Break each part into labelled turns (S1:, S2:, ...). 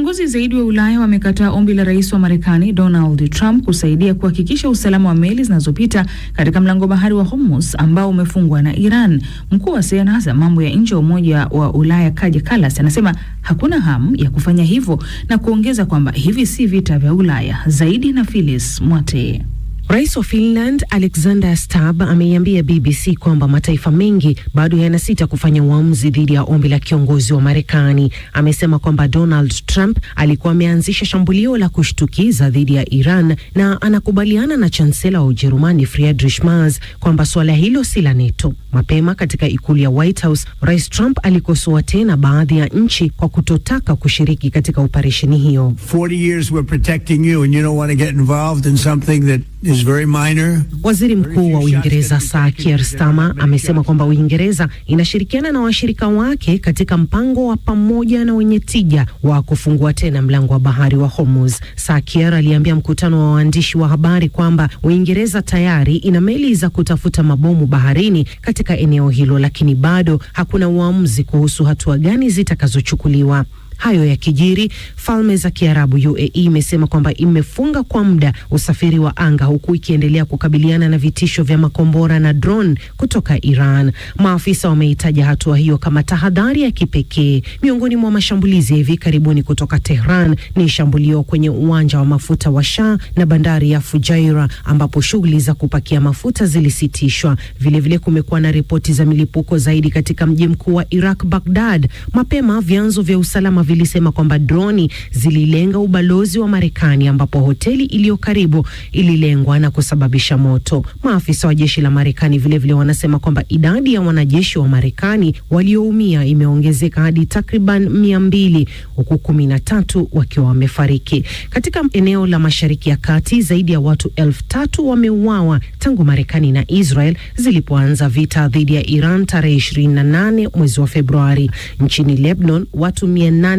S1: Viongozi zaidi wa Ulaya wamekataa ombi la rais wa Marekani Donald Trump kusaidia kuhakikisha usalama wa meli zinazopita katika mlango bahari wa Hormuz ambao umefungwa na Iran. Mkuu wa sera za mambo ya nje wa Umoja wa Ulaya Kaja Kallas anasema hakuna hamu ya kufanya hivyo na kuongeza kwamba hivi si vita vya Ulaya. Zaidi na Phyllis Mwate.
S2: Rais wa Finland Alexander Stubb ameiambia BBC kwamba mataifa mengi bado yanasita kufanya uamuzi dhidi ya ombi la kiongozi wa Marekani. Amesema kwamba Donald Trump alikuwa ameanzisha shambulio la kushtukiza dhidi ya Iran na anakubaliana na chancellor wa Ujerumani Friedrich Merz kwamba suala hilo si la NATO. Mapema katika ikulu ya White House, Rais Trump alikosoa tena baadhi ya nchi kwa kutotaka kushiriki katika operesheni hiyo.
S3: 40 years we're protecting you and you don't want to get involved in something that is very minor.
S2: Waziri Mkuu wa Uingereza Sir Keir Starmer amesema kwamba Uingereza inashirikiana na washirika wake katika mpango wa pamoja na wenye tija wa kufungua tena mlango wa bahari wa Hormuz. Sir Keir aliambia mkutano wa waandishi wa habari kwamba Uingereza tayari ina meli za kutafuta mabomu baharini katika eneo hilo, lakini bado hakuna uamuzi kuhusu hatua gani zitakazochukuliwa. Hayo ya kijiri, Falme za Kiarabu UAE imesema kwamba imefunga kwa muda usafiri wa anga huku ikiendelea kukabiliana na vitisho vya makombora na drone kutoka Iran. Maafisa wameitaja hatua hiyo kama tahadhari ya kipekee. Miongoni mwa mashambulizi hivi karibuni kutoka Tehran ni shambulio kwenye uwanja wa mafuta wa Shah na bandari ya Fujairah ambapo shughuli za kupakia mafuta zilisitishwa. Vilevile kumekuwa na ripoti za milipuko zaidi katika mji mkuu wa Iraq, Baghdad. Mapema vyanzo vya usalama vilisema kwamba droni zililenga ubalozi wa Marekani ambapo hoteli iliyo karibu ililengwa na kusababisha moto. Maafisa wa jeshi la Marekani vilevile wanasema kwamba idadi ya wanajeshi wa Marekani walioumia imeongezeka hadi takriban 200 huku 13 wakiwa wamefariki. Katika eneo la Mashariki ya Kati zaidi ya watu 3,000 wameuawa tangu Marekani na Israel zilipoanza vita dhidi ya Iran tarehe 28 mwezi wa Februari. Nchini Lebanon watu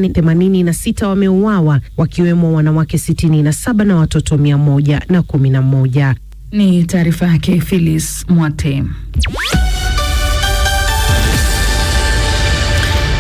S2: 886 wameuawa wakiwemo wanawake 67 na watoto 111.
S1: Ni taarifa yake Phyllis Mwate.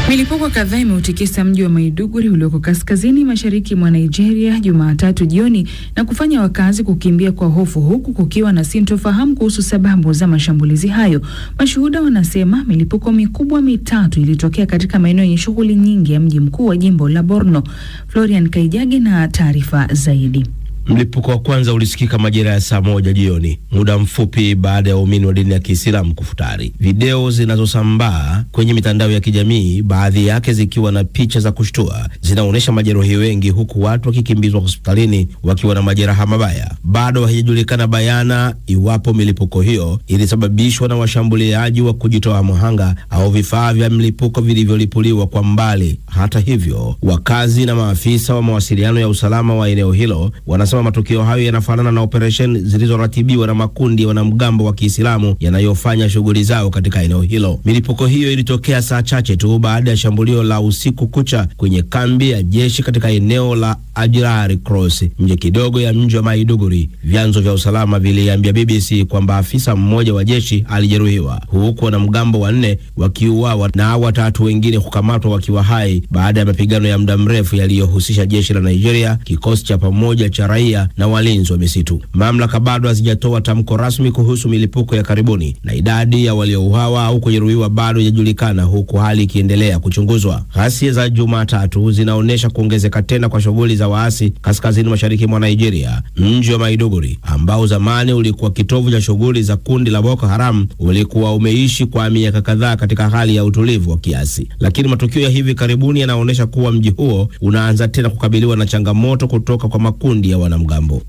S1: Milipuko kadhaa imeutikisa mji wa Maiduguri ulioko kaskazini mashariki mwa Nigeria Jumatatu jioni na kufanya wakazi kukimbia kwa hofu huku kukiwa na sintofahamu kuhusu sababu za mashambulizi hayo. Mashuhuda wanasema milipuko mikubwa mitatu ilitokea katika maeneo yenye shughuli nyingi ya mji mkuu wa jimbo la Borno. Florian Kaijage na taarifa zaidi.
S4: Mlipuko wa kwanza ulisikika majira ya saa 1 jioni, muda mfupi baada ya waumini wa dini ya Kiislamu kufutari. Video zinazosambaa kwenye mitandao ya kijamii, baadhi yake zikiwa na picha za kushtua, zinaonyesha majeruhi wengi huku watu wakikimbizwa hospitalini wakiwa na majeraha mabaya. Bado haijulikana bayana iwapo milipuko hiyo ilisababishwa na washambuliaji wa kujitoa mhanga au vifaa vya mlipuko vilivyolipuliwa kwa mbali. Hata hivyo, wakazi na maafisa wa mawasiliano ya usalama wa eneo hilo wanasema matukio hayo yanafanana na operation zilizoratibiwa na makundi ya wanamgambo wa Kiislamu yanayofanya shughuli zao katika eneo hilo. Milipuko hiyo ilitokea saa chache tu baada ya shambulio la usiku kucha kwenye kambi ya jeshi katika eneo la Ajirari Cross, nje kidogo ya mji wa Maiduguri. Vyanzo vya usalama viliambia BBC kwamba afisa mmoja wa jeshi alijeruhiwa, huku wanamgambo 4 wakiuawa na 3 wengine kukamatwa wakiwa hai baada ya mapigano ya muda mrefu yaliyohusisha jeshi la Nigeria, kikosi cha pamoja cha raia na walinzi wa misitu. Mamlaka bado hazijatoa tamko rasmi kuhusu milipuko ya karibuni na idadi ya waliouawa au kujeruhiwa bado haijulikana, huku hali ikiendelea kuchunguzwa. Ghasia za Jumatatu zinaonesha kuongezeka tena kwa shughuli za waasi kaskazini mashariki mwa Nigeria. Mji wa Maiduguri ambao zamani ulikuwa kitovu cha shughuli za kundi la Boko Haram ulikuwa umeishi kwa miaka kadhaa katika hali ya utulivu wa kiasi, lakini matukio ya hivi karibuni yanaonesha kuwa mji huo unaanza tena kukabiliwa na changamoto kutoka kwa makundi ya wanamgambo.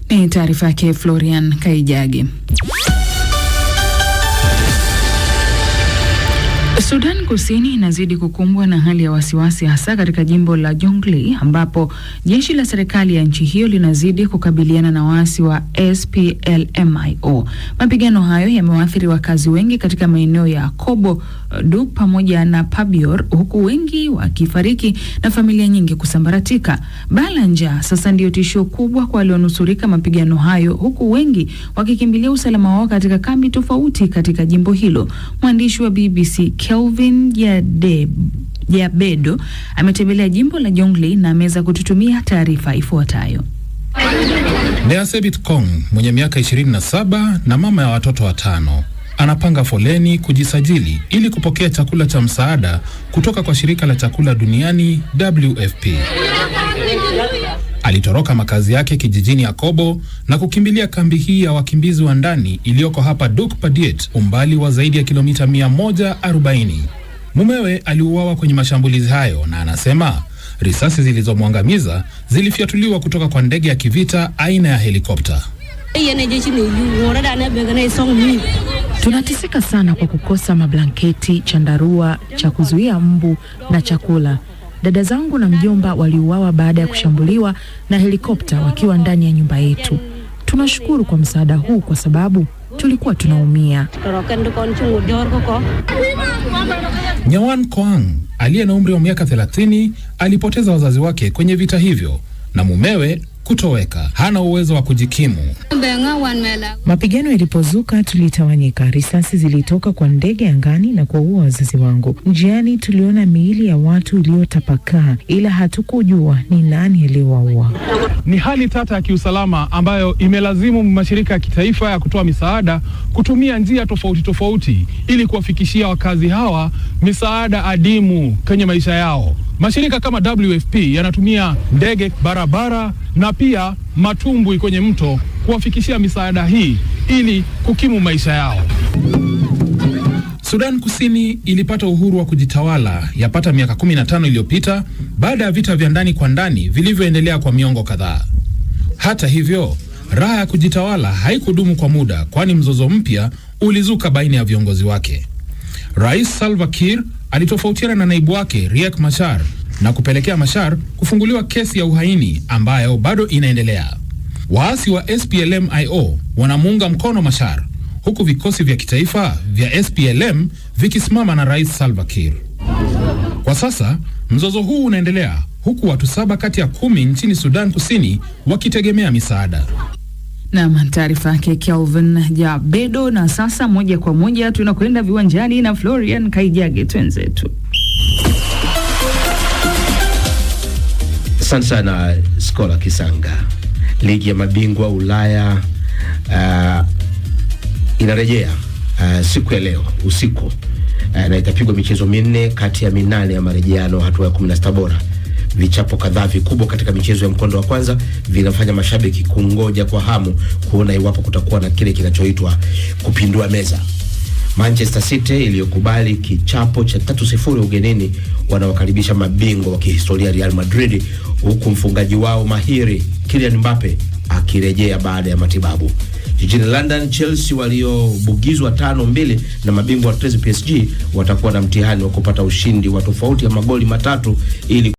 S1: Ni taarifa yake Florian Kaijage. Sudan Kusini inazidi kukumbwa na hali ya wasiwasi hasa katika jimbo la Jonglei ambapo jeshi la serikali ya nchi hiyo linazidi kukabiliana na waasi wa SPLMIO. Mapigano hayo yamewaathiri wakazi wengi katika maeneo ya Kobo, Duk pamoja na Pabior, huku wengi wakifariki na familia nyingi kusambaratika. Balanja sasa ndio tishio kubwa kwa walionusurika mapigano hayo, huku wengi wakikimbilia usalama wao katika kambi Jabedo ametembelea jimbo la Jonglei na ameweza kututumia taarifa ifuatayo.
S5: Neasebit Kong mwenye miaka 27 na mama ya watoto 5 anapanga foleni kujisajili ili kupokea chakula cha msaada kutoka kwa shirika la chakula duniani WFP. Alitoroka makazi yake kijijini Akobo na kukimbilia kambi hii ya wakimbizi wa ndani iliyoko hapa Dukpadiet, umbali wa zaidi ya kilomita 140. Mumewe aliuawa kwenye mashambulizi hayo na anasema risasi zilizomwangamiza zilifyatuliwa kutoka kwa ndege ya kivita aina ya helikopta.
S6: Tunateseka sana kwa kukosa mablanketi, chandarua, cha kuzuia mbu na chakula. Dada zangu na mjomba waliuawa baada ya kushambuliwa na helikopta wakiwa ndani ya nyumba yetu. Tunashukuru kwa msaada huu kwa sababu tulikuwa tunaumia.
S5: Nyawan Koang aliye na umri wa miaka 30 alipoteza wazazi wake kwenye vita hivyo na mumewe kutoweka. Hana uwezo wa kujikimu.
S6: Mapigano yalipozuka tulitawanyika. Risasi zilitoka kwa ndege angani na kuua wazazi wangu. Njiani tuliona miili ya watu iliyotapakaa, ila hatukujua ni nani aliyewaua.
S7: Ni hali tata ya kiusalama ambayo imelazimu mashirika ya kitaifa ya kutoa misaada kutumia njia tofauti ili kuwafikishia wakazi hawa misaada adimu kwenye maisha yao. Mashirika kama WFP yanatumia ndege, barabara na pia matumbwi kwenye mto kuwafikishia misaada hii ili kukimu maisha yao.
S5: Sudan Kusini ilipata uhuru wa kujitawala yapata miaka 15 iliyopita baada ya vita vya ndani kwa ndani vilivyoendelea kwa miongo kadhaa. Hata hivyo, raha ya kujitawala haikudumu kwa muda, kwani mzozo mpya ulizuka baina ya viongozi wake. Rais Salva Kiir alitofautiana na naibu wake Riek Machar na kupelekea Machar kufunguliwa kesi ya uhaini ambayo bado inaendelea. Waasi wa SPLM-IO wanamuunga mkono Machar, huku vikosi vya kitaifa vya SPLM vikisimama na Rais Salva Kiir. Kwa sasa, mzozo huu unaendelea huku watu 7 kati ya 10 nchini Sudan Kusini wakitegemea misaada.
S1: Na taarifa yake Kelvin Jabedo. Na sasa moja kwa moja tunakwenda viwanjani na Florian Kaijage, twenzetu.
S4: Asante sana Skola Kisanga. Ligi ya mabingwa Ulaya inarejea siku ya leo usiku, na itapigwa michezo 4 kati ya 8 ya marejeano hatua ya 16 bora. Vichapo kadhaa vikubwa katika michezo ya mkondo wa kwanza vinafanya mashabiki kungoja kwa hamu kuona iwapo kutakuwa na kile kinachoitwa kupindua meza. Manchester City iliyokubali kichapo cha 3-0 ugenini wanawakaribisha mabingwa wa kihistoria Real Madrid, huku mfungaji wao mahiri Kylian Mbappe akirejea baada ya matibabu. Jijini London, Chelsea waliobugizwa 5-2 na mabingwa wa PSG watakuwa na mtihani wa kupata ushindi wa tofauti ya magoli 3 ili